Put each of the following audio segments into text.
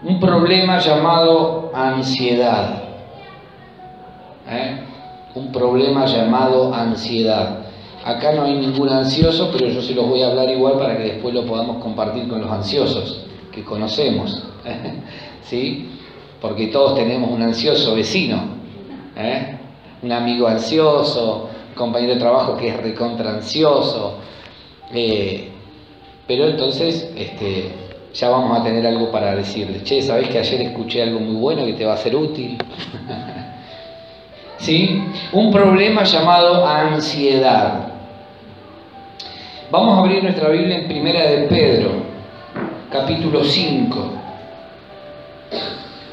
un problema llamado ansiedad. Un problema llamado ansiedad. Acá no hay ningún ansioso, pero yo se los voy a hablar igual para que después lo podamos compartir con los ansiosos que conocemos. ¿Sí? Porque todos tenemos un ansioso vecino, un amigo ansioso, un compañero de trabajo que es recontra ansioso. Pero entonces ya vamos a tener algo para decirle. Che, ¿sabés que ayer escuché algo muy bueno que te va a ser útil? ¿Sí? Un problema llamado ansiedad. Vamos a abrir nuestra Biblia en Primera de Pedro, capítulo 5.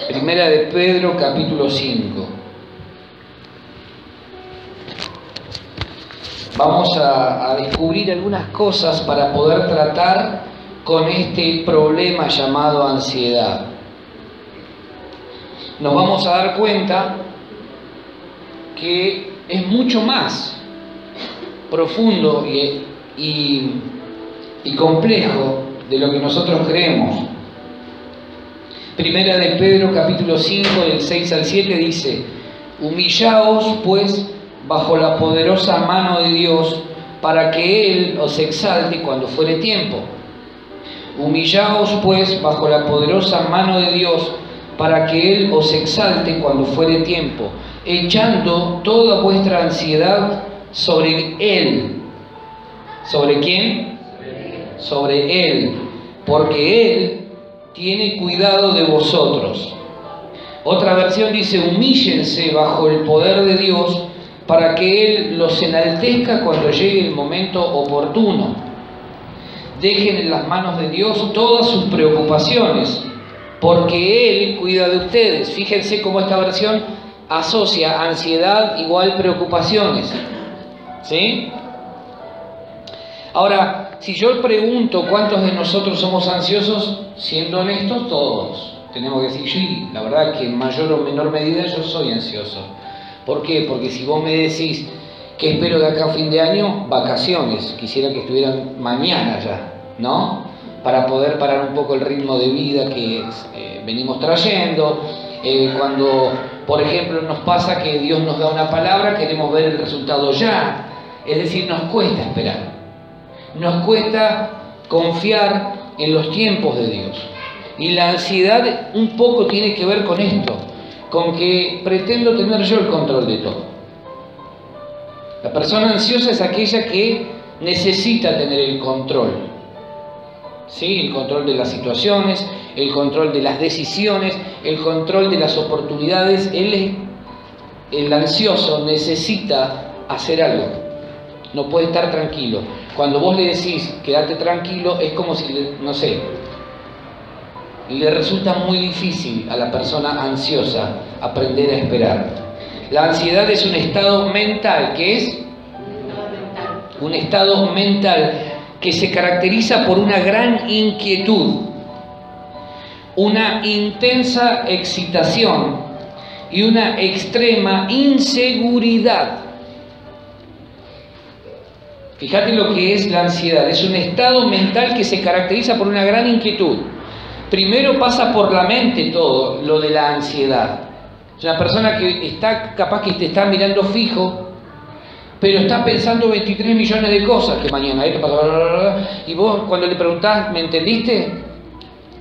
Primera de Pedro, capítulo 5. Vamos a descubrir algunas cosas para poder tratar con este problema llamado ansiedad. Nos vamos a dar cuenta que es mucho más profundo y complejo de lo que nosotros creemos. Primera de Pedro capítulo 5 del 6 al 7 dice: humillaos pues bajo la poderosa mano de Dios, para que Él os exalte cuando fuere tiempo. Humillaos pues bajo la poderosa mano de Dios, para que Él os exalte cuando fuere tiempo, echando toda vuestra ansiedad sobre Él. ¿Sobre quién? Sobre Él, porque Él tiene cuidado de vosotros. Otra versión dice: humíllense bajo el poder de Dios, para que Él los enaltezca cuando llegue el momento oportuno. Dejen en las manos de Dios todas sus preocupaciones, porque Él cuida de ustedes. Fíjense cómo esta versión asocia ansiedad igual preocupaciones. ¿Sí? Ahora, si yo pregunto cuántos de nosotros somos ansiosos, siendo honestos, todos. Tenemos que decir, sí, la verdad que en mayor o menor medida yo soy ansioso. ¿Por qué? Porque si vos me decís que espero de acá a fin de año, vacaciones, quisiera que estuvieran mañana ya, ¿no? Para poder parar un poco el ritmo de vida que venimos trayendo. Cuando, por ejemplo, nos pasa que Dios nos da una palabra, queremos ver el resultado ya. Es decir, nos cuesta esperar. Nos cuesta confiar en los tiempos de Dios. Y la ansiedad un poco tiene que ver con esto, con que pretendo tener yo el control de todo. La persona ansiosa es aquella que necesita tener el control. ¿Sí? El control de las situaciones, el control de las decisiones, el control de las oportunidades. El ansioso necesita hacer algo. No puede estar tranquilo. Cuando vos le decís quédate tranquilo, es como si, no sé, le resulta muy difícil a la persona ansiosa aprender a esperar. La ansiedad es un estado mental. ¿Qué es? Un estado mental que se caracteriza por una gran inquietud, una intensa excitación y una extrema inseguridad. Fíjate lo que es la ansiedad. Es un estado mental que se caracteriza por una gran inquietud. Primero pasa por la mente todo lo de la ansiedad. Es una persona que está capaz que te está mirando fijo, pero está pensando 23 millones de cosas que mañana esto pasa, y vos cuando le preguntás, ¿me entendiste?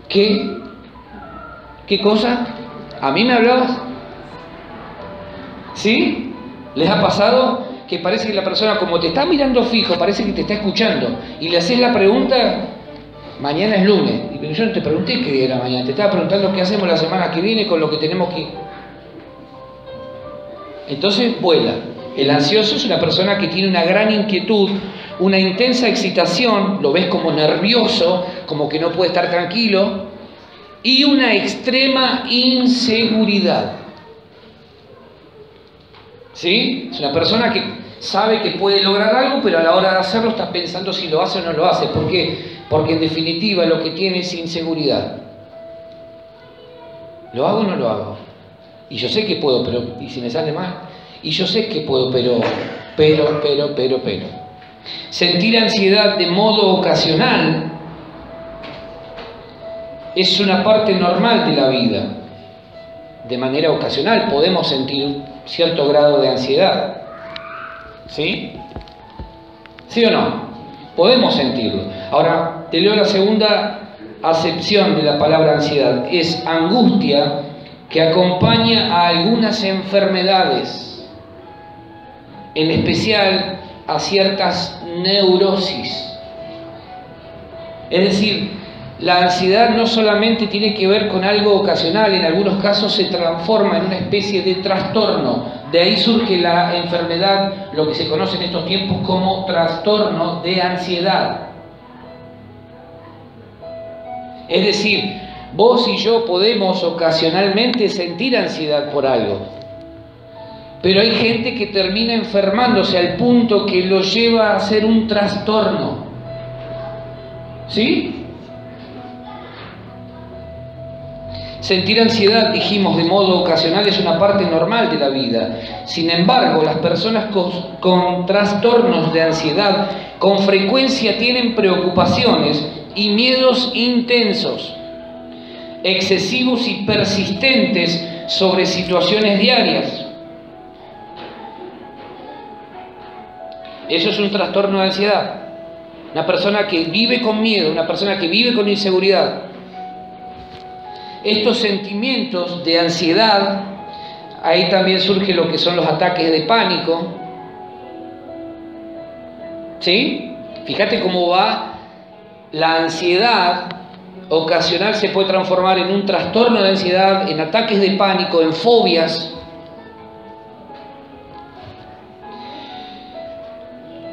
¿Qué cosa? ¿A mí me hablabas? ¿Sí? ¿Les ha pasado que parece que la persona, como te está mirando fijo, parece que te está escuchando, y le haces la pregunta, mañana es lunes, y yo no te pregunté qué era mañana, te estaba preguntando qué hacemos la semana que viene con lo que tenemos que... Entonces vuela. El ansioso es una persona que tiene una gran inquietud, una intensa excitación, lo ves como nervioso, como que no puede estar tranquilo, y una extrema inseguridad. ¿Sí? Es una persona que sabe que puede lograr algo, pero a la hora de hacerlo está pensando si lo hace o no lo hace. ¿Por qué? Porque en definitiva lo que tiene es inseguridad. ¿Lo hago o no lo hago? Y yo sé que puedo, pero ¿y si me sale mal? Y yo sé que puedo, pero. Sentir ansiedad de modo ocasional es una parte normal de la vida. De manera ocasional podemos sentir cierto grado de ansiedad. ¿Sí? ¿Sí o no? Podemos sentirlo. Ahora, te leo la segunda acepción de la palabra ansiedad. Es angustia que acompaña a algunas enfermedades, en especial a ciertas neurosis. Es decir, la ansiedad no solamente tiene que ver con algo ocasional, en algunos casos se transforma en una especie de trastorno. De ahí surge la enfermedad, lo que se conoce en estos tiempos como trastorno de ansiedad. Es decir, vos y yo podemos ocasionalmente sentir ansiedad por algo, pero hay gente que termina enfermándose al punto que lo lleva a ser un trastorno. ¿Sí? Sentir ansiedad, dijimos, de modo ocasional es una parte normal de la vida. Sin embargo, las personas con trastornos de ansiedad con frecuencia tienen preocupaciones y miedos intensos, excesivos y persistentes sobre situaciones diarias. Eso es un trastorno de ansiedad. Una persona que vive con miedo, una persona que vive con inseguridad. Estos sentimientos de ansiedad, ahí también surge lo que son los ataques de pánico. ¿Sí? Fíjate cómo va la ansiedad ocasional, se puede transformar en un trastorno de ansiedad, en ataques de pánico, en fobias.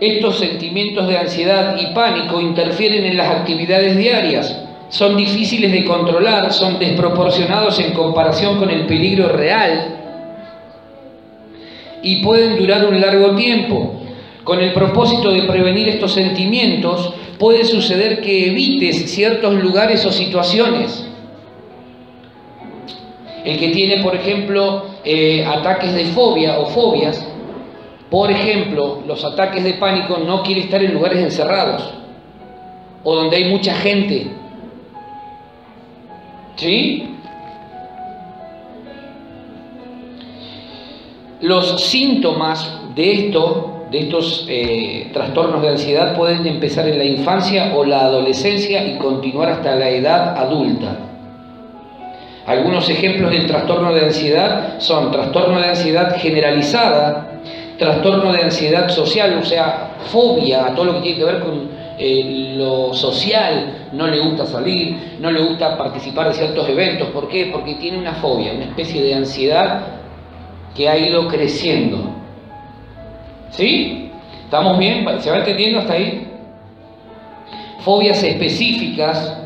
Estos sentimientos de ansiedad y pánico interfieren en las actividades diarias. Son difíciles de controlar, son desproporcionados en comparación con el peligro real y pueden durar un largo tiempo. Con el propósito de prevenir estos sentimientos, puede suceder que evites ciertos lugares o situaciones. El que tiene, por ejemplo, ataques de fobia o fobias, por ejemplo, los ataques de pánico, no quiere estar en lugares encerrados o donde hay mucha gente. ¿Sí? Los síntomas de estos trastornos de ansiedad pueden empezar en la infancia o la adolescencia y continuar hasta la edad adulta. Algunos ejemplos del trastorno de ansiedad son trastorno de ansiedad generalizada, trastorno de ansiedad social, o sea, fobia a todo lo que tiene que ver con lo social, no le gusta salir, no le gusta participar de ciertos eventos. ¿Por qué? Porque tiene una fobia, una especie de ansiedad que ha ido creciendo. ¿Sí? ¿Estamos bien? ¿Se va entendiendo hasta ahí? Fobias específicas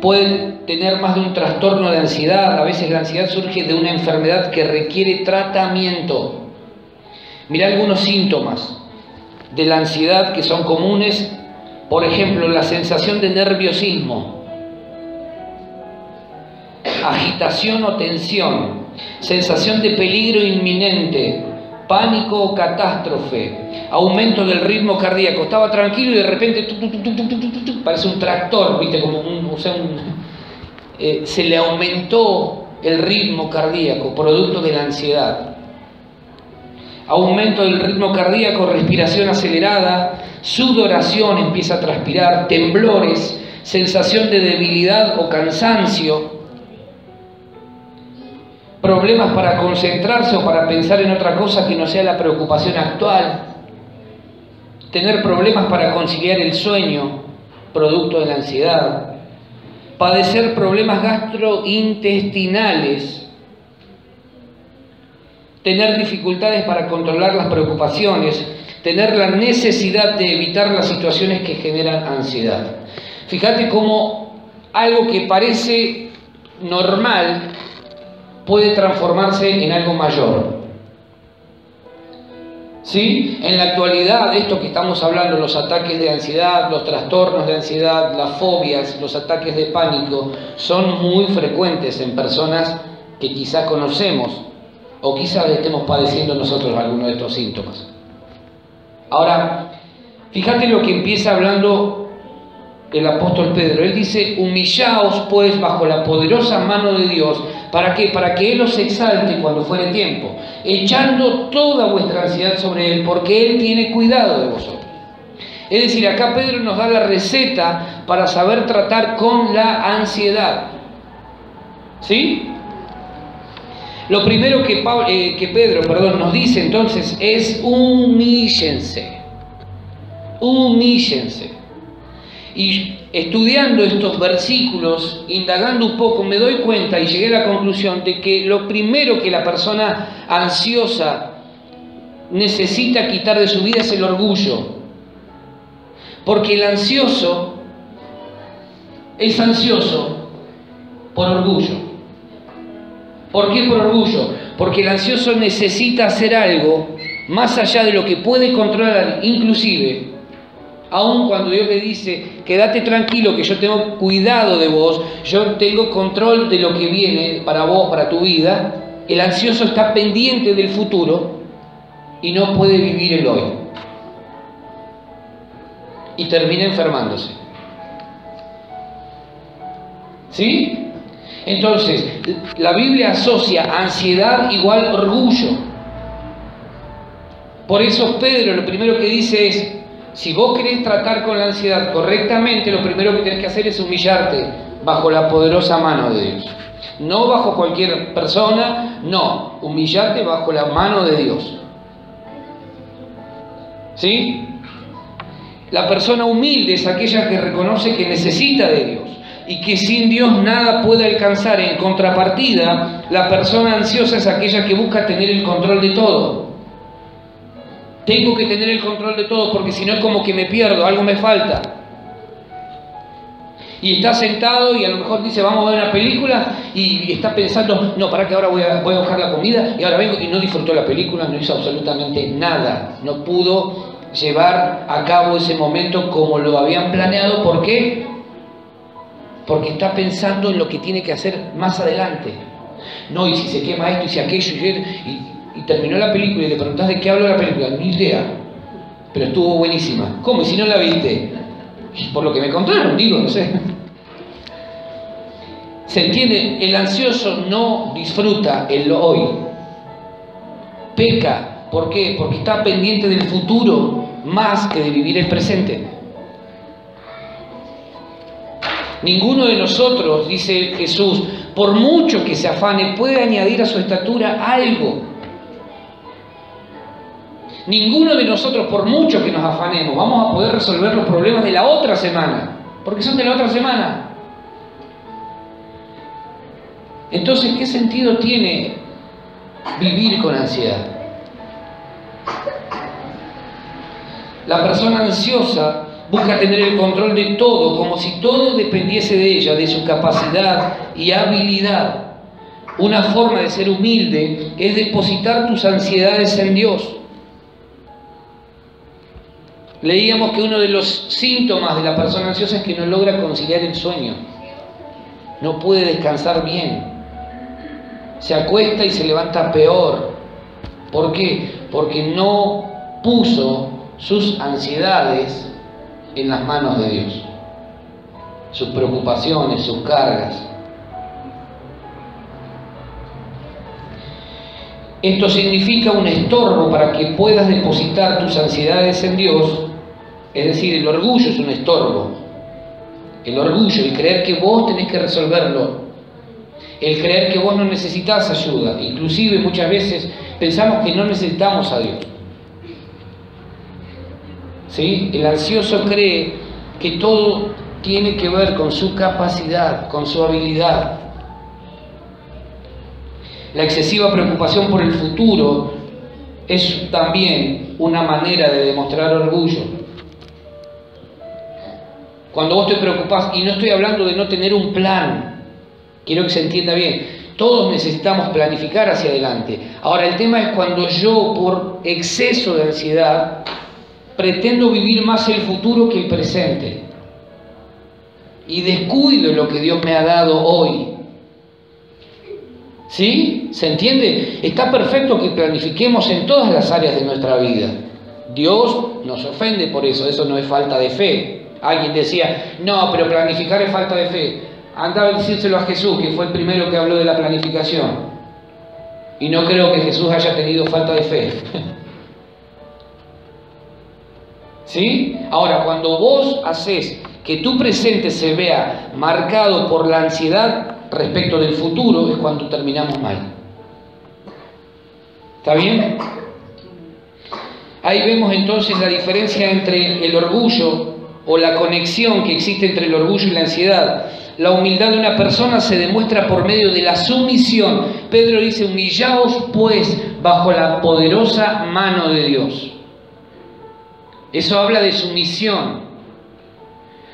pueden tener más de un trastorno de ansiedad. A veces la ansiedad surge de una enfermedad que requiere tratamiento. Mirá algunos síntomas de la ansiedad que son comunes. Por ejemplo, la sensación de nerviosismo, agitación o tensión, sensación de peligro inminente, pánico o catástrofe, aumento del ritmo cardíaco. Estaba tranquilo y de repente parece un tractor, ¿viste? Como se le aumentó el ritmo cardíaco, producto de la ansiedad. Aumento del ritmo cardíaco, respiración acelerada, sudoración, empieza a transpirar, temblores, sensación de debilidad o cansancio, problemas para concentrarse o para pensar en otra cosa que no sea la preocupación actual, tener problemas para conciliar el sueño, producto de la ansiedad, padecer problemas gastrointestinales, tener dificultades para controlar las preocupaciones, tener la necesidad de evitar las situaciones que generan ansiedad. Fíjate cómo algo que parece normal puede transformarse en algo mayor. ¿Sí? En la actualidad, esto que estamos hablando, los ataques de ansiedad, los trastornos de ansiedad, las fobias, los ataques de pánico, son muy frecuentes en personas que quizá conocemos o quizás estemos padeciendo nosotros algunos de estos síntomas. Ahora, fíjate lo que empieza hablando el apóstol Pedro. Él dice: humillaos pues bajo la poderosa mano de Dios. ¿Para qué? Para que Él os exalte cuando fuere tiempo, echando toda vuestra ansiedad sobre Él, porque Él tiene cuidado de vosotros. Es decir, acá Pedro nos da la receta para saber tratar con la ansiedad. ¿Sí? Lo primero que Pedro nos dice entonces es: humíllense. Humíllense. Y estudiando estos versículos, indagando un poco, me doy cuenta y llegué a la conclusión de que lo primero que la persona ansiosa necesita quitar de su vida es el orgullo. Porque el ansioso es ansioso por orgullo. ¿Por qué por orgullo? Porque el ansioso necesita hacer algo más allá de lo que puede controlar, inclusive, aun cuando Dios le dice: quédate tranquilo que yo tengo cuidado de vos, yo tengo control de lo que viene para vos, para tu vida. El ansioso está pendiente del futuro y no puede vivir el hoy. Y termina enfermándose. ¿Sí? Entonces, la Biblia asocia ansiedad igual orgullo. Por eso Pedro lo primero que dice es: si vos querés tratar con la ansiedad correctamente, lo primero que tenés que hacer es humillarte bajo la poderosa mano de Dios. No bajo cualquier persona, no. Humillarte bajo la mano de Dios. ¿Sí? La persona humilde es aquella que reconoce que necesita de Dios y que sin Dios nada puede alcanzar. En contrapartida, la persona ansiosa es aquella que busca tener el control de todo. Tengo que tener el control de todo porque si no es como que me pierdo, algo me falta. Y está sentado y a lo mejor dice: vamos a ver una película, y está pensando: no, para que ahora voy a buscar la comida, y ahora vengo, y no disfrutó la película, no hizo absolutamente nada. No pudo llevar a cabo ese momento como lo habían planeado. ¿Por qué? Porque está pensando en lo que tiene que hacer más adelante. No, y si se quema esto, y si aquello, y terminó la película y le preguntás de qué habló la película. Ni idea, pero estuvo buenísima. ¿Cómo? ¿Y si no la viste? Por lo que me contaron, digo, no sé. ¿Se entiende? El ansioso no disfruta el hoy. Peca. ¿Por qué? Porque está pendiente del futuro más que de vivir el presente. Ninguno de nosotros, dice Jesús, por mucho que se afane, puede añadir a su estatura algo. Ninguno de nosotros, por mucho que nos afanemos, vamos a poder resolver los problemas de la otra semana, porque son de la otra semana. Entonces, ¿qué sentido tiene vivir con ansiedad? La persona ansiosa busca tener el control de todo, como si todo dependiese de ella, de su capacidad y habilidad. Una forma de ser humilde es depositar tus ansiedades en Dios. Leíamos que uno de los síntomas de la persona ansiosa es que no logra conciliar el sueño. No puede descansar bien. Se acuesta y se levanta peor. ¿Por qué? Porque no puso sus ansiedades en las manos de Dios. Sus preocupaciones, sus cargas. Esto significa un estorbo para que puedas depositar tus ansiedades en Dios. Es decir, el orgullo es un estorbo. El orgullo, el creer que vos tenés que resolverlo. El creer que vos no necesitas ayuda. Inclusive muchas veces pensamos que no necesitamos a Dios. ¿Sí? El ansioso cree que todo tiene que ver con su capacidad, con su habilidad. La excesiva preocupación por el futuro es también una manera de demostrar orgullo. Cuando vos te preocupás, y no estoy hablando de no tener un plan, quiero que se entienda bien, todos necesitamos planificar hacia adelante. Ahora, el tema es cuando yo, por exceso de ansiedad, pretendo vivir más el futuro que el presente y descuido lo que Dios me ha dado hoy. ¿Sí? ¿Se entiende? Está perfecto que planifiquemos en todas las áreas de nuestra vida. Dios nos ofende por eso, eso no es falta de fe. Alguien decía, no, pero planificar es falta de fe. Andaba a decírselo a Jesús, que fue el primero que habló de la planificación. Y no creo que Jesús haya tenido falta de fe. ¿Sí? Ahora, cuando vos haces que tu presente se vea marcado por la ansiedad respecto del futuro, es cuando terminamos mal. ¿Está bien? Ahí vemos entonces la diferencia entre el orgullo o la conexión que existe entre el orgullo y la ansiedad. La humildad de una persona se demuestra por medio de la sumisión. Pedro dice, humillaos pues bajo la poderosa mano de Dios. Eso habla de sumisión,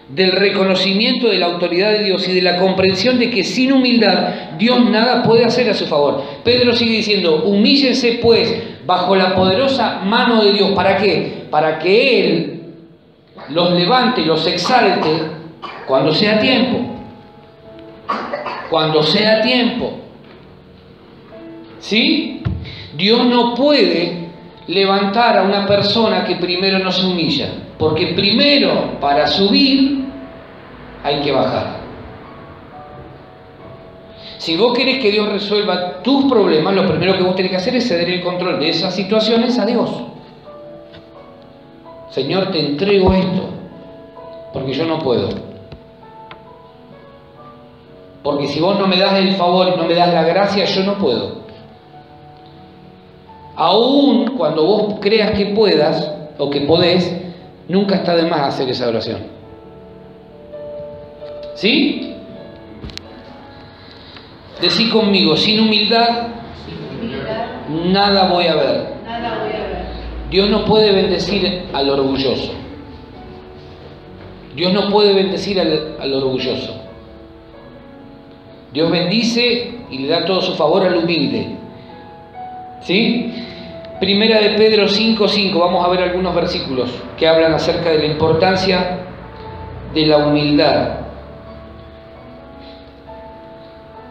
del reconocimiento de la autoridad de Dios y de la comprensión de que sin humildad Dios nada puede hacer a su favor. Pedro sigue diciendo, humíllense pues bajo la poderosa mano de Dios. ¿Para qué? Para que Él los levante y los exalte cuando sea tiempo. Cuando sea tiempo. ¿Sí? Dios no puede levantar a una persona que primero no se humilla, porque primero para subir hay que bajar. Si vos querés que Dios resuelva tus problemas, lo primero que vos tenés que hacer es ceder el control de esas situaciones a Dios. Señor, te entrego esto, porque yo no puedo. Porque si vos no me das el favor y no me das la gracia, yo no puedo. Aún cuando vos creas que puedas o que podés, nunca está de más hacer esa oración. ¿Sí? Decí conmigo, sin humildad, nada voy a ver. Dios no puede bendecir al orgulloso. Dios no puede bendecir al orgulloso. Dios bendice y le da todo su favor al humilde. ¿Sí? Primera de Pedro 5:5, vamos a ver algunos versículos que hablan acerca de la importancia de la humildad.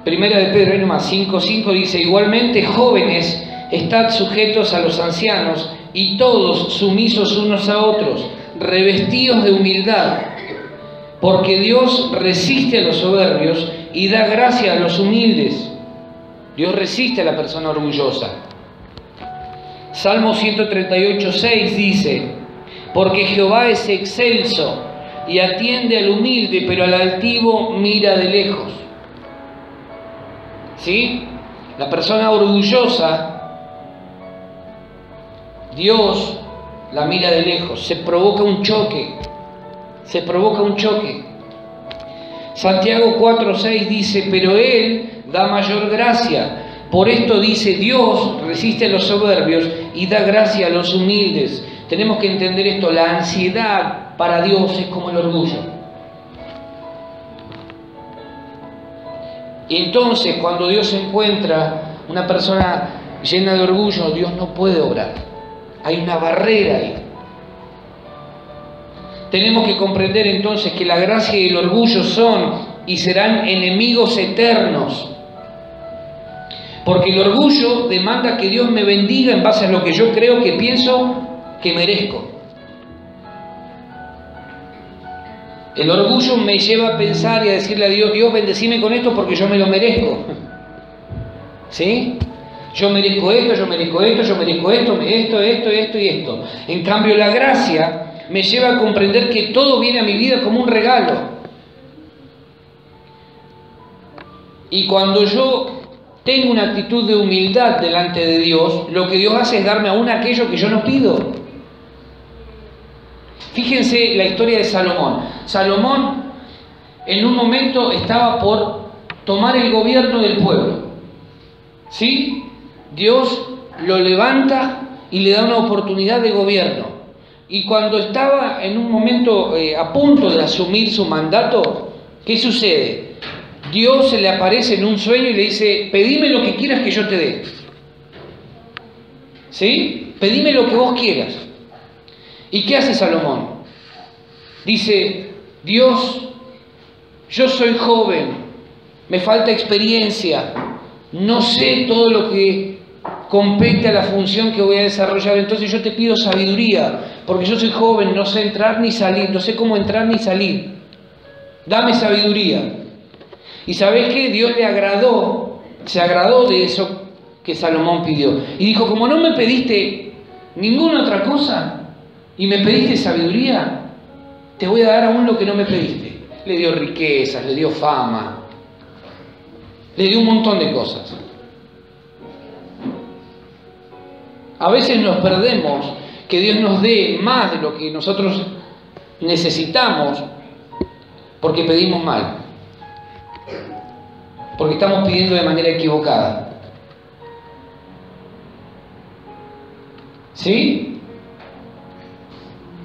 Primera de Pedro, ahí nomás, 5:5 dice, igualmente jóvenes, estad sujetos a los ancianos y todos sumisos unos a otros, revestidos de humildad, porque Dios resiste a los soberbios y da gracia a los humildes. Dios resiste a la persona orgullosa. Salmo 138:6 dice, porque Jehová es excelso y atiende al humilde, pero al altivo mira de lejos. ¿Sí? La persona orgullosa, Dios la mira de lejos, se provoca un choque, Santiago 4:6 dice, pero Él da mayor gracia. Por esto dice, Dios resiste a los soberbios y da gracia a los humildes. Tenemos que entender esto, la ansiedad para Dios es como el orgullo. Y entonces cuando Dios encuentra una persona llena de orgullo, Dios no puede obrar. Hay una barrera ahí. Tenemos que comprender entonces que la gracia y el orgullo son y serán enemigos eternos. Porque el orgullo demanda que Dios me bendiga en base a lo que yo creo, que pienso, que merezco. El orgullo me lleva a pensar y a decirle a Dios, Dios, bendecime con esto porque yo me lo merezco. ¿Sí? Yo merezco esto, yo merezco esto, yo merezco esto y esto. En cambio, la gracia me lleva a comprender que todo viene a mi vida como un regalo. Y cuando yo tengo una actitud de humildad delante de Dios, lo que Dios hace es darme aún aquello que yo no pido. Fíjense la historia de Salomón. Salomón en un momento estaba por tomar el gobierno del pueblo. ¿Sí? Dios lo levanta y le da una oportunidad de gobierno. Y cuando estaba en un momento a punto de asumir su mandato, ¿qué sucede? Dios se le aparece en un sueño y le dice, pedime lo que quieras que yo te dé. ¿Sí? Pedime lo que vos quieras. ¿Y qué hace Salomón? Dice, Dios, yo soy joven, me falta experiencia, no sé todo lo que compete a la función que voy a desarrollar, entonces yo te pido sabiduría, porque yo soy joven, no sé entrar ni salir, no sé cómo entrar ni salir. Dame sabiduría. Y ¿sabés qué? Dios le agradó, se agradó de eso que Salomón pidió. Y dijo, como no me pediste ninguna otra cosa y me pediste sabiduría, te voy a dar aún lo que no me pediste. Le dio riquezas, le dio fama, le dio un montón de cosas. A veces nos perdemos que Dios nos dé más de lo que nosotros necesitamos porque pedimos mal, porque estamos pidiendo de manera equivocada. ¿Sí?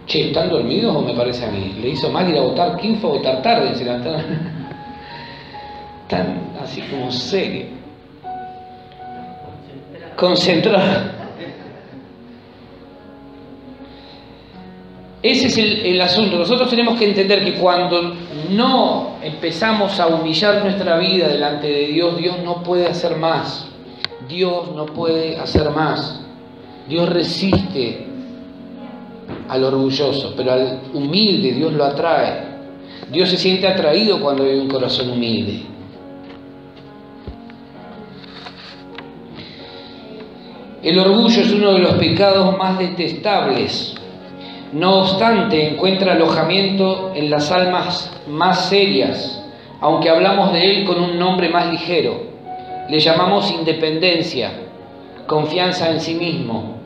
Che, ¿están dormidos o me parece a mí? ¿Le hizo mal ir a votar? ¿Quién fue a votar tarde? Se levantaron tan así como serio. Concentrado. Ese es el asunto. Nosotros tenemos que entender que cuando no empezamos a humillar nuestra vida delante de Dios, Dios no puede hacer más. Dios no puede hacer más. Dios resiste al orgulloso, pero al humilde Dios lo atrae. Dios se siente atraído cuando hay un corazón humilde. El orgullo es uno de los pecados más detestables. No obstante, encuentra alojamiento en las almas más serias, aunque hablamos de él con un nombre más ligero. Le llamamos independencia, confianza en sí mismo.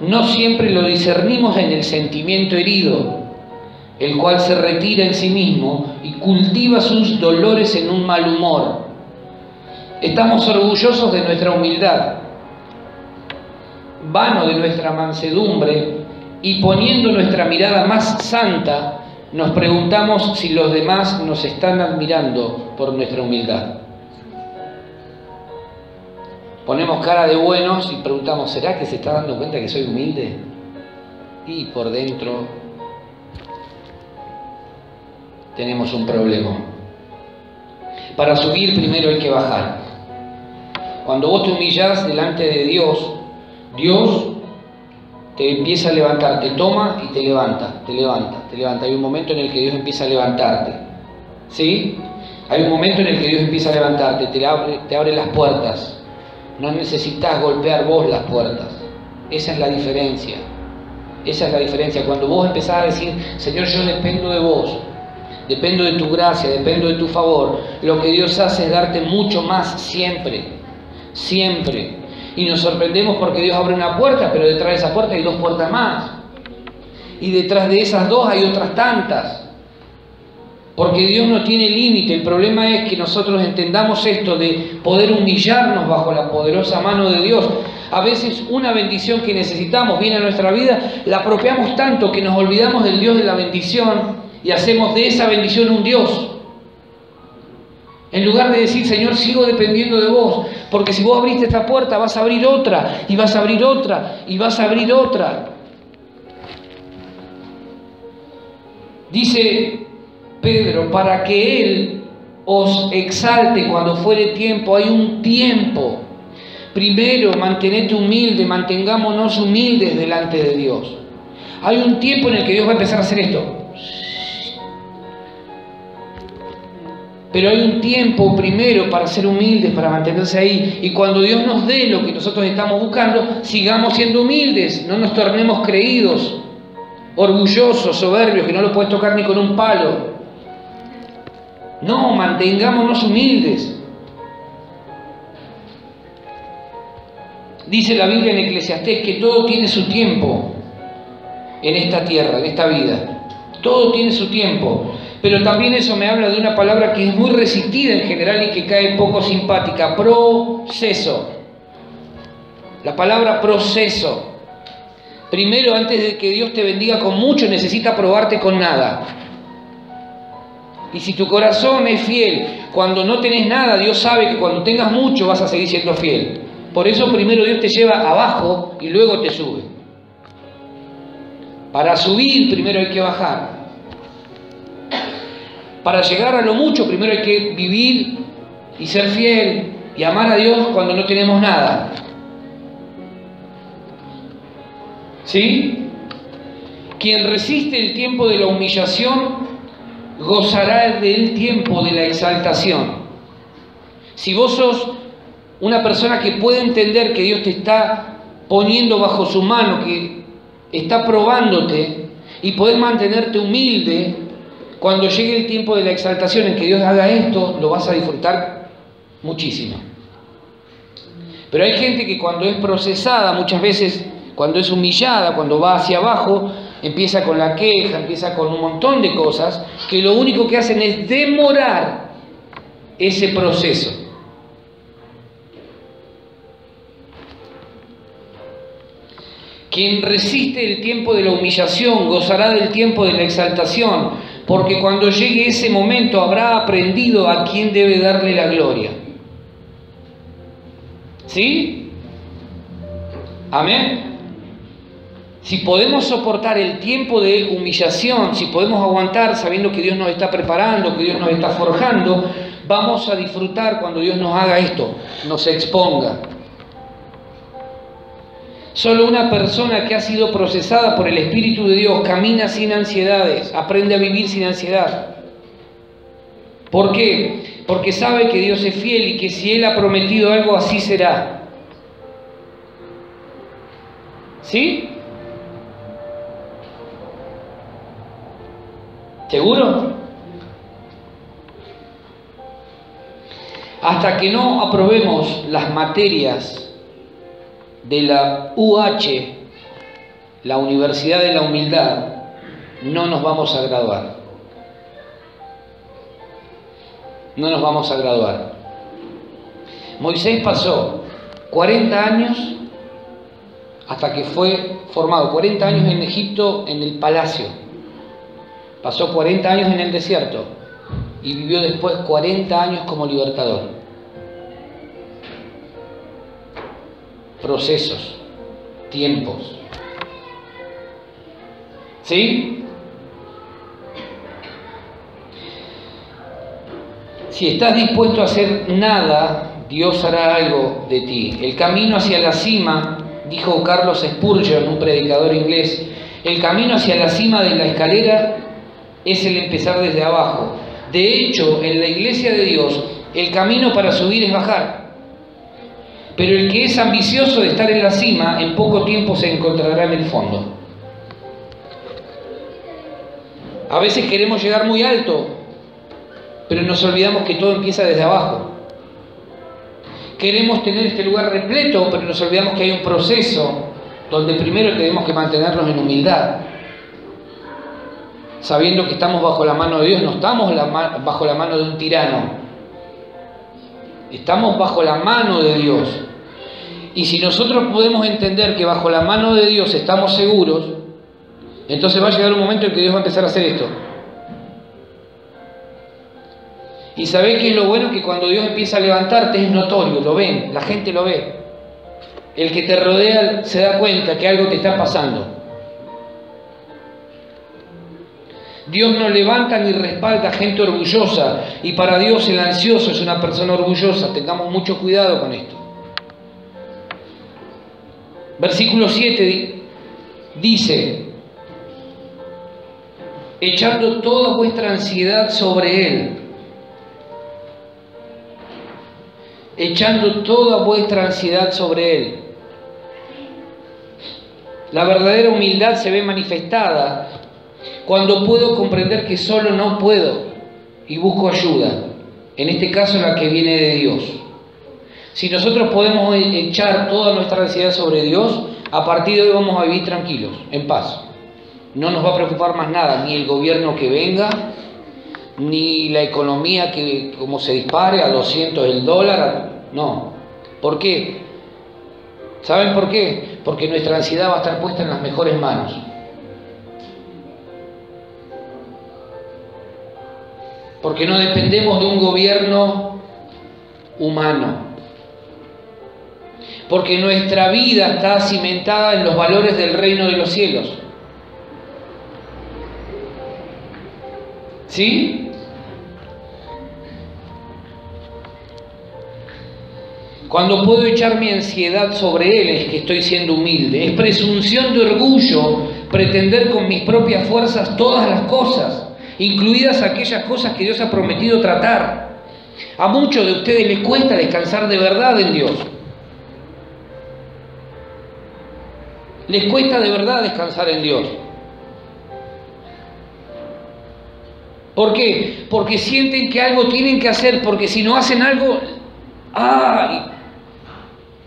No siempre lo discernimos en el sentimiento herido, el cual se retira en sí mismo y cultiva sus dolores en un mal humor. Estamos orgullosos de nuestra humildad, vano de nuestra mansedumbre, y poniendo nuestra mirada más santa, nos preguntamos si los demás nos están admirando por nuestra humildad. Ponemos cara de buenos y preguntamos, ¿será que se está dando cuenta que soy humilde? Y por dentro tenemos un problema. Para subir primero hay que bajar. Cuando vos te humillás delante de Dios, Dios te empieza a levantar, te toma y te levanta, te levanta, te levanta. Hay un momento en el que Dios empieza a levantarte, ¿sí? Hay un momento en el que Dios empieza a levantarte, te abre las puertas. No necesitas golpear vos las puertas. Esa es la diferencia. Esa es la diferencia. Cuando vos empezás a decir, Señor, yo dependo de vos, dependo de tu gracia, dependo de tu favor, lo que Dios hace es darte mucho más siempre, siempre. Y nos sorprendemos porque Dios abre una puerta, pero detrás de esa puerta hay dos puertas más. Y detrás de esas dos hay otras tantas. Porque Dios no tiene límite. El problema es que nosotros entendamos esto de poder humillarnos bajo la poderosa mano de Dios. A veces una bendición que necesitamos viene a nuestra vida, la apropiamos tanto que nos olvidamos del Dios de la bendición y hacemos de esa bendición un Dios. En lugar de decir, Señor, sigo dependiendo de vos, porque si vos abriste esta puerta, vas a abrir otra, y vas a abrir otra, y vas a abrir otra. Dice Pedro, para que Él os exalte cuando fuere tiempo. Hay un tiempo. Primero, mantenete humilde, mantengámonos humildes delante de Dios. Hay un tiempo en el que Dios va a empezar a hacer esto. Pero hay un tiempo primero para ser humildes, para mantenerse ahí. Y cuando Dios nos dé lo que nosotros estamos buscando, sigamos siendo humildes. No nos tornemos creídos, orgullosos, soberbios, que no lo puedes tocar ni con un palo. No, mantengámonos humildes. Dice la Biblia en Eclesiastés que todo tiene su tiempo en esta tierra, en esta vida. Todo tiene su tiempo. Pero también eso me habla de una palabra que es muy resistida en general y que cae poco simpática. Proceso. La palabra proceso. Primero, antes de que Dios te bendiga con mucho, necesita probarte con nada. Y si tu corazón es fiel, cuando no tenés nada, Dios sabe que cuando tengas mucho vas a seguir siendo fiel. Por eso primero Dios te lleva abajo y luego te sube. Para subir primero hay que bajar. Para llegar a lo mucho, primero hay que vivir y ser fiel y amar a Dios cuando no tenemos nada. ¿Sí? Quien resiste el tiempo de la humillación, gozará del tiempo de la exaltación. Si vos sos una persona que puede entender que Dios te está poniendo bajo su mano, que está probándote, y podés mantenerte humilde, cuando llegue el tiempo de la exaltación en que Dios haga esto, lo vas a disfrutar muchísimo. Pero hay gente que cuando es procesada, muchas veces cuando es humillada, cuando va hacia abajo, empieza con la queja, empieza con un montón de cosas, que lo único que hacen es demorar ese proceso. Quien resiste el tiempo de la humillación gozará del tiempo de la exaltación, porque cuando llegue ese momento habrá aprendido a quién debe darle la gloria. ¿Sí? Amén. Si podemos soportar el tiempo de humillación, si podemos aguantar sabiendo que Dios nos está preparando, que Dios nos está forjando, vamos a disfrutar cuando Dios nos haga esto, nos exponga. Solo una persona que ha sido procesada por el Espíritu de Dios camina sin ansiedades, aprende a vivir sin ansiedad. ¿Por qué? Porque sabe que Dios es fiel y que si Él ha prometido algo, así será. ¿Sí? ¿Seguro? Hasta que no aprobemos las materias de la UH, la Universidad de la Humildad, no nos vamos a graduar. No nos vamos a graduar. Moisés pasó 40 años hasta que fue formado, 40 años en Egipto en el palacio. Pasó 40 años en el desierto y vivió después 40 años como libertador. Procesos, tiempos. ¿Sí? Si estás dispuesto a hacer nada, Dios hará algo de ti. El camino hacia la cima, dijo Carlos Spurgeon, un predicador inglés, el camino hacia la cima de la escalera es el empezar desde abajo. De hecho, en la iglesia de Dios, el camino para subir es bajar. Pero el que es ambicioso de estar en la cima, en poco tiempo se encontrará en el fondo. A veces queremos llegar muy alto, pero nos olvidamos que todo empieza desde abajo. Queremos tener este lugar repleto, pero nos olvidamos que hay un proceso donde primero tenemos que mantenernos en humildad, sabiendo que estamos bajo la mano de Dios. No estamos bajo la mano de un tirano, estamos bajo la mano de Dios. Y si nosotros podemos entender que bajo la mano de Dios estamos seguros, entonces va a llegar un momento en que Dios va a empezar a hacer esto. Y sabés que es lo bueno, que cuando Dios empieza a levantarte es notorio, lo ven, la gente lo ve. El que te rodea se da cuenta que algo te está pasando. Dios no levanta ni respalda gente orgullosa, y para Dios el ansioso es una persona orgullosa. Tengamos mucho cuidado con esto. Versículo 7 dice: echando toda vuestra ansiedad sobre Él. Echando toda vuestra ansiedad sobre Él. La verdadera humildad se ve manifestada cuando puedo comprender que solo no puedo y busco ayuda, en este caso la que viene de Dios. Si nosotros podemos echar toda nuestra ansiedad sobre Dios, a partir de hoy vamos a vivir tranquilos, en paz. No nos va a preocupar más nada, ni el gobierno que venga, ni la economía que como se dispare a 200 el dólar, no. ¿Por qué? ¿Saben por qué? Porque nuestra ansiedad va a estar puesta en las mejores manos. Porque no dependemos de un gobierno humano. Porque nuestra vida está cimentada en los valores del reino de los cielos. ¿Sí? Cuando puedo echar mi ansiedad sobre Él es que estoy siendo humilde. Es presunción de orgullo pretender con mis propias fuerzas todas las cosas, incluidas aquellas cosas que Dios ha prometido tratar. A muchos de ustedes les cuesta descansar de verdad en Dios. Les cuesta de verdad descansar en Dios. ¿Por qué? Porque sienten que algo tienen que hacer, porque si no hacen algo, ¡ay!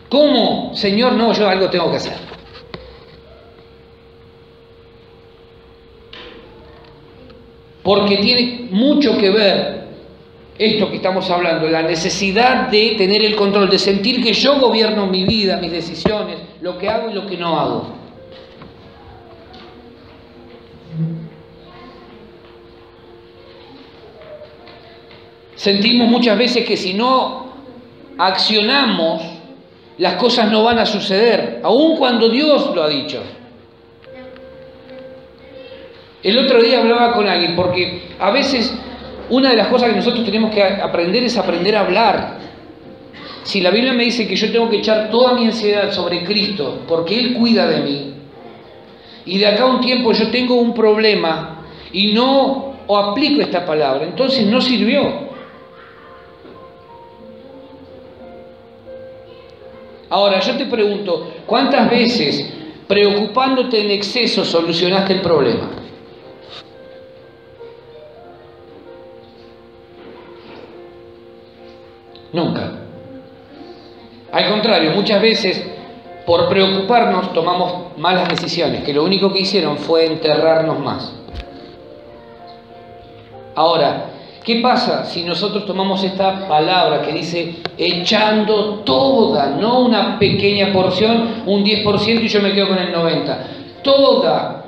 ¿Cómo? Señor, no, yo algo tengo que hacer. Porque tiene mucho que ver esto que estamos hablando, la necesidad de tener el control, de sentir que yo gobierno mi vida, mis decisiones, lo que hago y lo que no hago. Sentimos muchas veces que si no accionamos, las cosas no van a suceder, aun cuando Dios lo ha dicho. El otro día hablaba con alguien, porque a veces una de las cosas que nosotros tenemos que aprender es aprender a hablar. Si la Biblia me dice que yo tengo que echar toda mi ansiedad sobre Cristo, porque Él cuida de mí, y de acá a un tiempo yo tengo un problema y no aplico esta palabra, entonces no sirvió. Ahora, yo te pregunto, ¿cuántas veces preocupándote en exceso solucionaste el problema? Nunca. Al contrario, muchas veces por preocuparnos tomamos malas decisiones, que lo único que hicieron fue enterrarnos más. Ahora, ¿qué pasa si nosotros tomamos esta palabra que dice echando toda, no una pequeña porción, un 10% y yo me quedo con el 90%, toda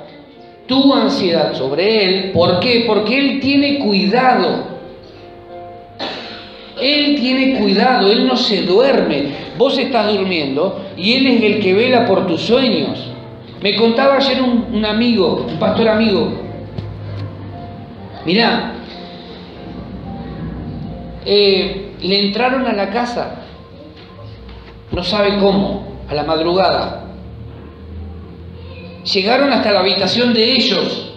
tu ansiedad sobre Él? ¿Por qué? Porque Él tiene cuidado. Él tiene cuidado, Él no se duerme. Vos estás durmiendo y Él es el que vela por tus sueños. Me contaba ayer un amigo, un pastor amigo. Mirá, le entraron a la casa, no sabe cómo, a la madrugada. Llegaron hasta la habitación de ellos.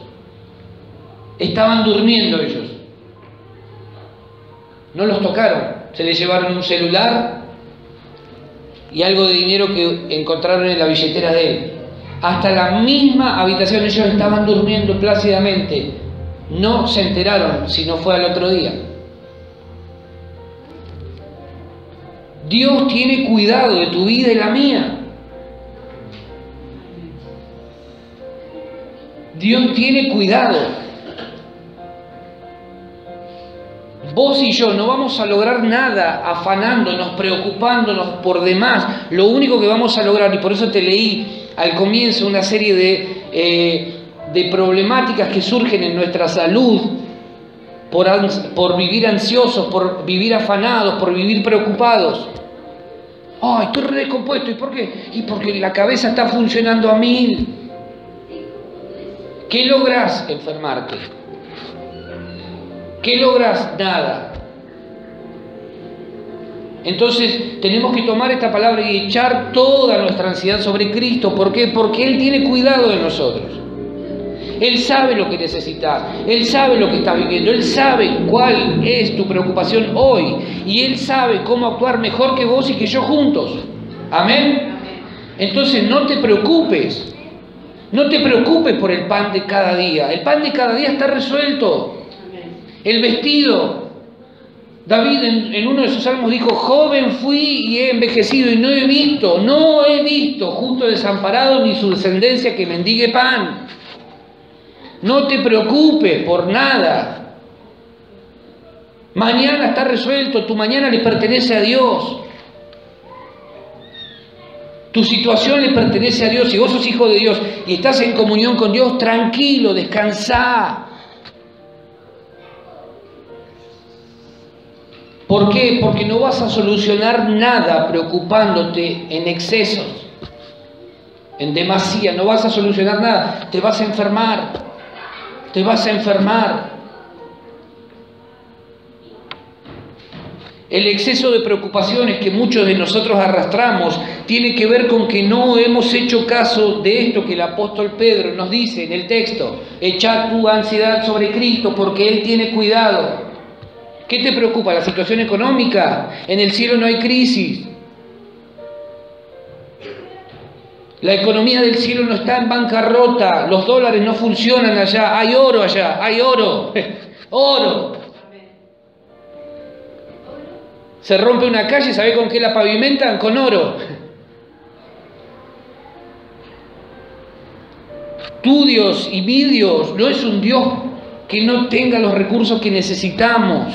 Estaban durmiendo ellos. No los tocaron, se les llevaron un celular y algo de dinero que encontraron en la billetera de él. Hasta la misma habitación, ellos estaban durmiendo plácidamente. No se enteraron, si no fue al otro día. Dios tiene cuidado de tu vida y la mía. Dios tiene cuidado. Vos y yo no vamos a lograr nada afanándonos, preocupándonos por demás. Lo único que vamos a lograr, y por eso te leí al comienzo una serie de problemáticas que surgen en nuestra salud por vivir ansiosos, por vivir afanados, por vivir preocupados. ¡Ay, estoy redescompuesto! ¿Y por qué? Y porque la cabeza está funcionando a 1000. ¿Qué lográs? Enfermarte. ¿Qué logras? Nada. Entonces tenemos que tomar esta palabra y echar toda nuestra ansiedad sobre Cristo. ¿Por qué? Porque Él tiene cuidado de nosotros. Él sabe lo que necesitas, Él sabe lo que estás viviendo, Él sabe cuál es tu preocupación hoy y Él sabe cómo actuar mejor que vos y que yo juntos. ¿Amén? Entonces no te preocupes, no te preocupes por el pan de cada día. El pan de cada día está resuelto. El vestido, David en uno de sus salmos dijo: joven fui y he envejecido y no he visto justo desamparado ni su descendencia que mendigue pan. No te preocupes por nada. Mañana está resuelto, tu mañana le pertenece a Dios. Tu situación le pertenece a Dios. Si vos sos hijo de Dios y estás en comunión con Dios, tranquilo, descansá. ¿Por qué? Porque no vas a solucionar nada preocupándote en excesos, en demasía. No vas a solucionar nada. Te vas a enfermar. Te vas a enfermar. El exceso de preocupaciones que muchos de nosotros arrastramos tiene que ver con que no hemos hecho caso de esto que el apóstol Pedro nos dice en el texto. Echa tu ansiedad sobre Cristo porque Él tiene cuidado. ¿Qué te preocupa? ¿La situación económica? En el cielo no hay crisis. La economía del cielo no está en bancarrota. Los dólares no funcionan allá. Hay oro allá. Hay oro. Oro. Se rompe una calle, ¿sabe con qué la pavimentan? Con oro. Tu Dios y mi Dios no es un Dios que no tenga los recursos que necesitamos.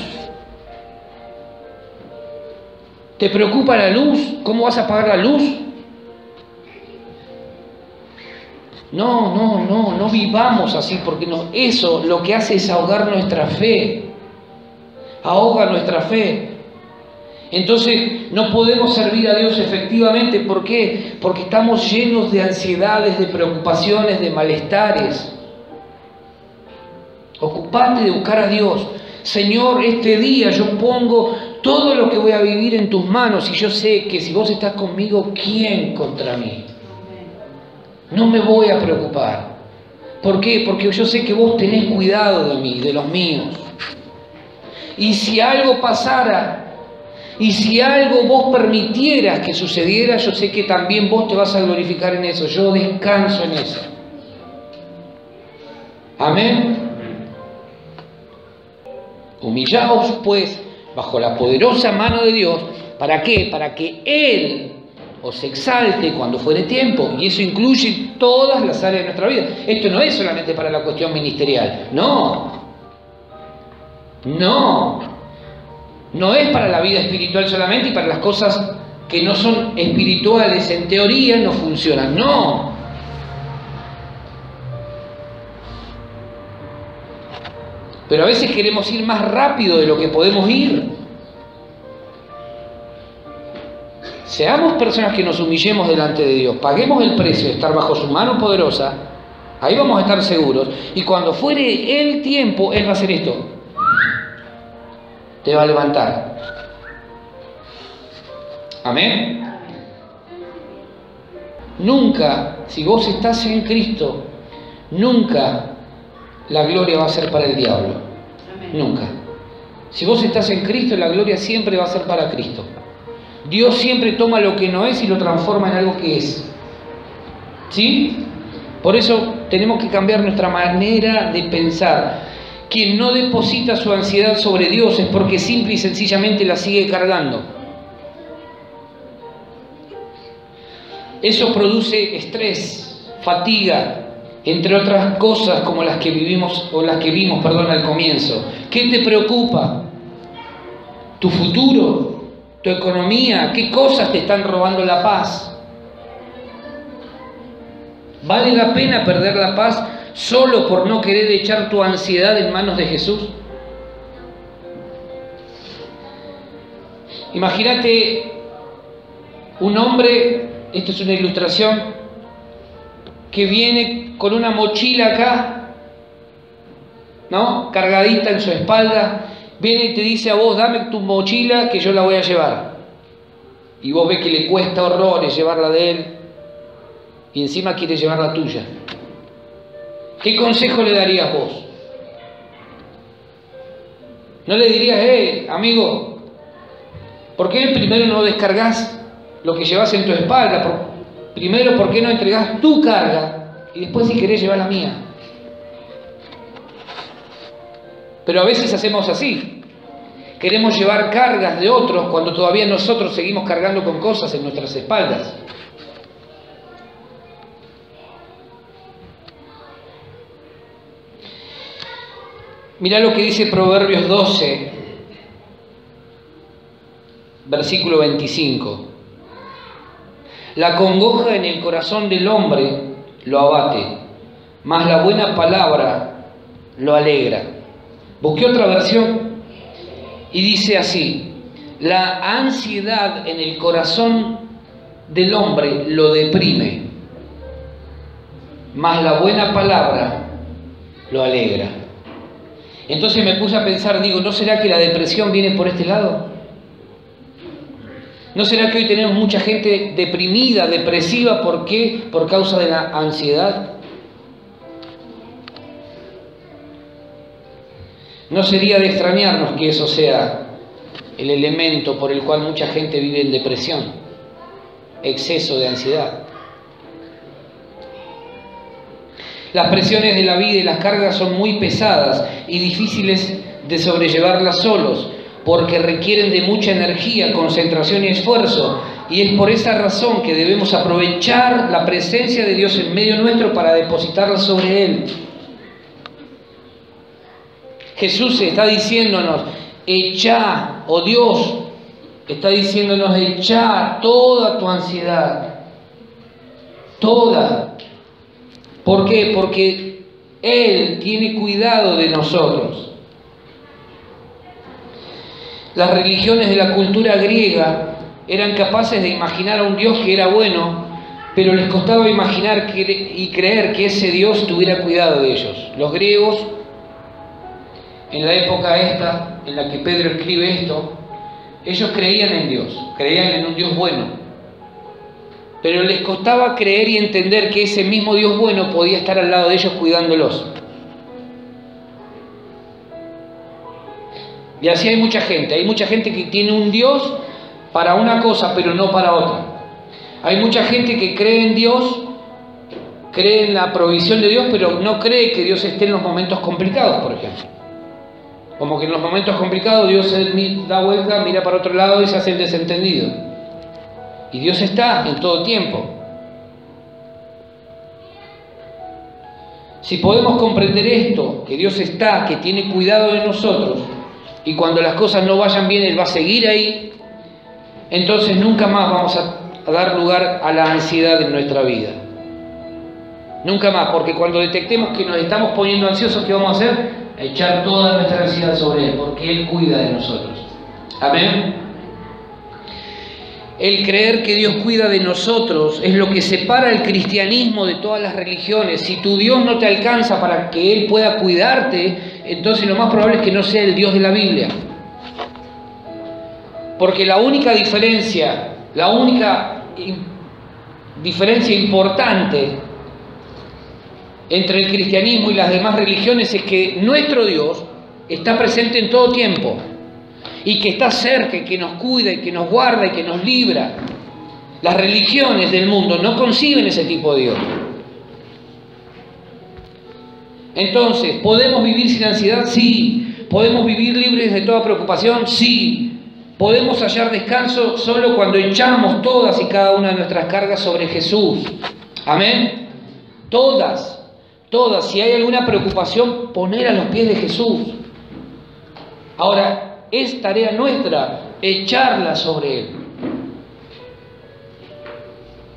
¿Te preocupa la luz? ¿Cómo vas a pagar la luz? No vivamos así, porque eso lo que hace es ahogar nuestra fe. Ahoga nuestra fe. Entonces no podemos servir a Dios efectivamente. ¿Por qué? Porque estamos llenos de ansiedades, de preocupaciones, de malestares. Ocupate de buscar a Dios. Señor, este día yo pongo todo lo que voy a vivir en tus manos y yo sé que si vos estás conmigo, ¿quién contra mí? No me voy a preocupar. ¿Por qué? Porque yo sé que vos tenés cuidado de mí, de los míos. Y si algo pasara, y si algo vos permitieras que sucediera, yo sé que también vos te vas a glorificar en eso. Yo descanso en eso. Amén. Humillaos pues bajo la poderosa mano de Dios. ¿Para qué? Para que Él os exalte cuando fuere tiempo. Y eso incluye todas las áreas de nuestra vida. Esto no es solamente para la cuestión ministerial. No es para la vida espiritual solamente y para las cosas que no son espirituales, en teoría no funcionan. No. Pero a veces queremos ir más rápido de lo que podemos ir. Seamos personas que nos humillemos delante de Dios, paguemos el precio de estar bajo su mano poderosa, ahí vamos a estar seguros. Y cuando fuere el tiempo, Él va a hacer esto. Te va a levantar. Amén. Nunca, si vos estás en Cristo, nunca la gloria va a ser para el diablo. Nunca. Si vos estás en Cristo, la gloria siempre va a ser para Cristo. Dios siempre toma lo que no es y lo transforma en algo que es. ¿Sí? Por eso tenemos que cambiar nuestra manera de pensar. Quien no deposita su ansiedad sobre Dios es porque simple y sencillamente la sigue cargando. Eso produce estrés, fatiga, entre otras cosas como las que vimos al comienzo. ¿Qué te preocupa? ¿Tu futuro? ¿Tu economía? ¿Qué cosas te están robando la paz? ¿Vale la pena perder la paz solo por no querer echar tu ansiedad en manos de Jesús? Imagínate un hombre, esto es una ilustración, que viene con una mochila acá, ¿no? Cargadita en su espalda, viene y te dice a vos, dame tu mochila que yo la voy a llevar. Y vos ves que le cuesta horrores llevarla de él y encima quiere llevar la tuya. ¿Qué consejo le darías vos? ¿No le dirías, amigo, ¿por qué primero no descargas lo que llevas en tu espalda? Primero, ¿por qué no entregás tu carga? Y después si querés llevar la mía. Pero a veces hacemos así. Queremos llevar cargas de otros cuando todavía nosotros seguimos cargando con cosas en nuestras espaldas. Mirá lo que dice Proverbios 12, versículo 25. La congoja en el corazón del hombre lo abate, mas la buena palabra lo alegra. Busqué otra versión y dice así: la ansiedad en el corazón del hombre lo deprime, mas la buena palabra lo alegra. Entonces me puse a pensar, digo, ¿no será que la depresión viene por este lado? ¿No será que hoy tenemos mucha gente deprimida, depresiva? ¿Por qué? Por causa de la ansiedad. No sería de extrañarnos que eso sea el elemento por el cual mucha gente vive en depresión, exceso de ansiedad. Las presiones de la vida y las cargas son muy pesadas y difíciles de sobrellevarlas solos, porque requieren de mucha energía, concentración y esfuerzo, y es por esa razón que debemos aprovechar la presencia de Dios en medio nuestro para depositarla sobre Él. Jesús está diciéndonos, echa, o Dios está diciéndonos, echa toda tu ansiedad, toda. ¿Por qué? Porque Él tiene cuidado de nosotros. Las religiones de la cultura griega eran capaces de imaginar a un Dios que era bueno, pero les costaba imaginar y creer que ese Dios tuviera cuidado de ellos. Los griegos, en la época esta, en la que Pedro escribe esto, ellos creían en Dios, creían en un Dios bueno, pero les costaba creer y entender que ese mismo Dios bueno podía estar al lado de ellos cuidándolos. Y así hay mucha gente que tiene un Dios para una cosa, pero no para otra. Hay mucha gente que cree en Dios, cree en la provisión de Dios, pero no cree que Dios esté en los momentos complicados, por ejemplo. Como que en los momentos complicados Dios se da vuelta, mira para otro lado y se hace el desentendido. Y Dios está en todo tiempo. Si podemos comprender esto, que Dios está, que tiene cuidado de nosotros, y cuando las cosas no vayan bien, Él va a seguir ahí, entonces nunca más vamos a dar lugar a la ansiedad en nuestra vida. Nunca más, porque cuando detectemos que nos estamos poniendo ansiosos, ¿qué vamos a hacer? A echar toda nuestra ansiedad sobre Él, porque Él cuida de nosotros. Amén. El creer que Dios cuida de nosotros es lo que separa el cristianismo de todas las religiones. Si tu Dios no te alcanza para que Él pueda cuidarte, entonces lo más probable es que no sea el Dios de la Biblia. Porque la única diferencia importante entre el cristianismo y las demás religiones es que nuestro Dios está presente en todo tiempo y que está cerca y que nos cuida y que nos guarda y que nos libra. Las religiones del mundo no conciben ese tipo de Dios. Entonces, ¿podemos vivir sin ansiedad? Sí. ¿Podemos vivir libres de toda preocupación? Sí. ¿Podemos hallar descanso solo cuando echamos todas y cada una de nuestras cargas sobre Jesús? Amén. Todas. Si hay alguna preocupación, poner a los pies de Jesús. Ahora, es tarea nuestra echarla sobre Él.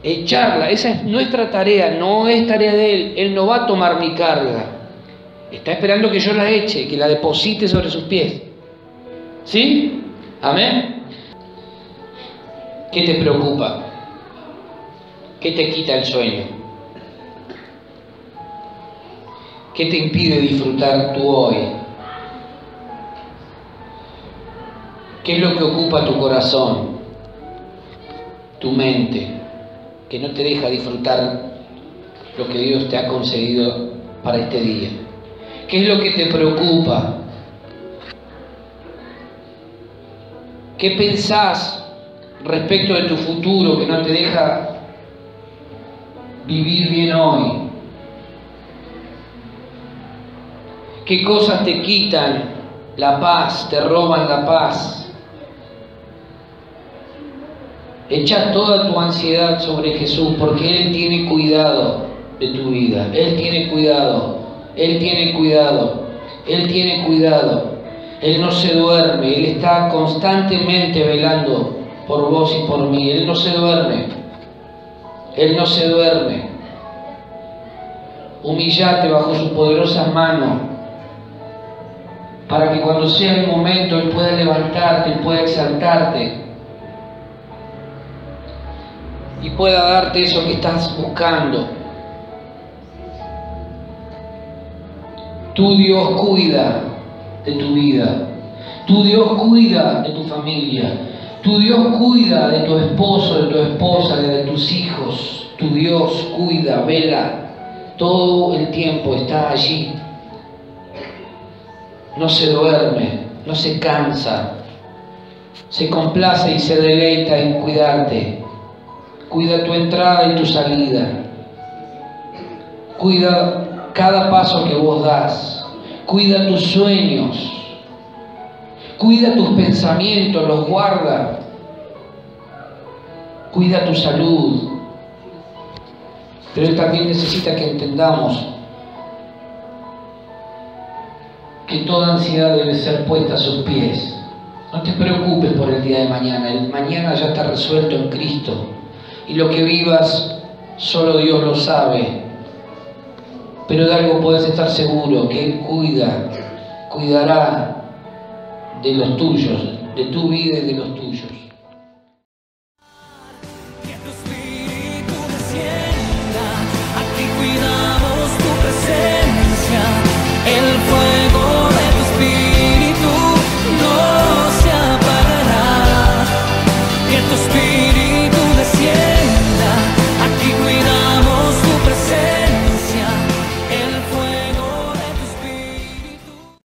Echarla, esa es nuestra tarea, no es tarea de Él. Él no va a tomar mi carga. Está esperando que yo la eche, que la deposite sobre sus pies. ¿Sí? Amén. ¿Qué te preocupa? ¿Qué te quita el sueño? ¿Qué te impide disfrutar tu hoy? ¿Qué es lo que ocupa tu corazón, tu mente, que no te deja disfrutar lo que Dios te ha concedido para este día? ¿Qué es lo que te preocupa? ¿Qué pensás respecto de tu futuro que no te deja vivir bien hoy? ¿Qué cosas te quitan la paz, te roban la paz? Echa toda tu ansiedad sobre Jesús, porque Él tiene cuidado de tu vida. Él tiene cuidado. Él tiene cuidado. Él tiene cuidado. Él no se duerme. Él está constantemente velando por vos y por mí. Él no se duerme. Él no se duerme. Humillate bajo sus poderosas manos, para que cuando sea el momento Él pueda levantarte, Él pueda exaltarte y pueda darte eso que estás buscando. Tu Dios cuida de tu vida. Tu Dios cuida de tu familia. Tu Dios cuida de tu esposo, de tu esposa, de tus hijos. Tu Dios cuida, vela, todo el tiempo está allí. No se duerme, no se cansa, se complace y se deleita en cuidarte. Cuida tu entrada y tu salida. Cuida cada paso que vos das. Cuida tus sueños. Cuida tus pensamientos, los guarda. Cuida tu salud. Pero Él también necesita que entendamos que toda ansiedad debe ser puesta a sus pies. No te preocupes por el día de mañana. El mañana ya está resuelto en Cristo. Y lo que vivas, solo Dios lo sabe. Pero de algo puedes estar seguro, que Él cuidará de los tuyos, de tu vida y de los tuyos.